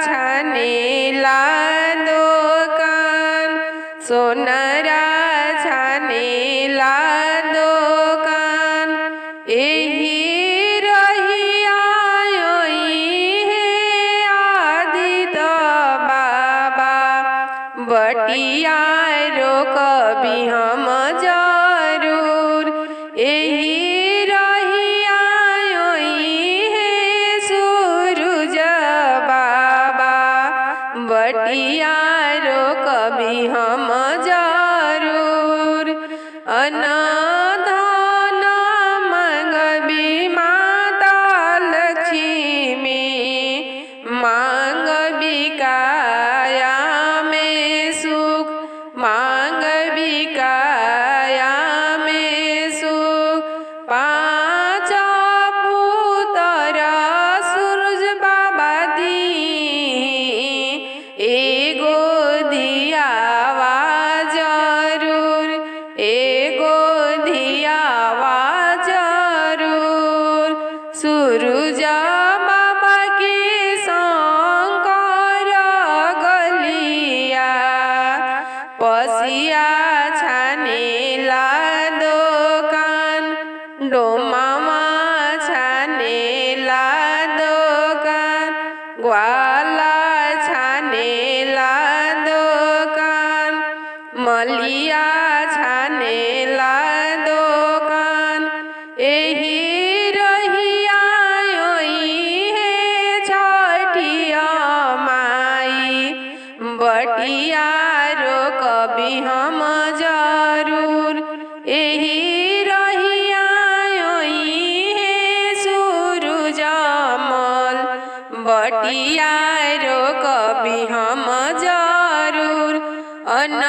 छानेला दोकान सोनरा छानेला दोकान एही रहिया हे आदित बाबा बटिया रोकबी हम जरूर एही रहिया हे सूरज बाबा बटिया रोकबी हम जरूर अनधन मांगबी माता लक्ष्मी मांगबी काया में सुख मांगबी काया में सुख पाँच पुत्र सूरज बाबा दी एगो दियावा जरूर एगो दियावा जरूर सूरज बाबा के शंकर गलिया पसिया छानेला दोकान डोमामा छानेला दोकान ग्वाला छानेला दोकान मलिया छानेला दोकान एही रहिया हे छठिया माई बटिया रोकबी हम जरूर एही रहिया हे सूरज मल बटिया रोकबी हम जरूर अन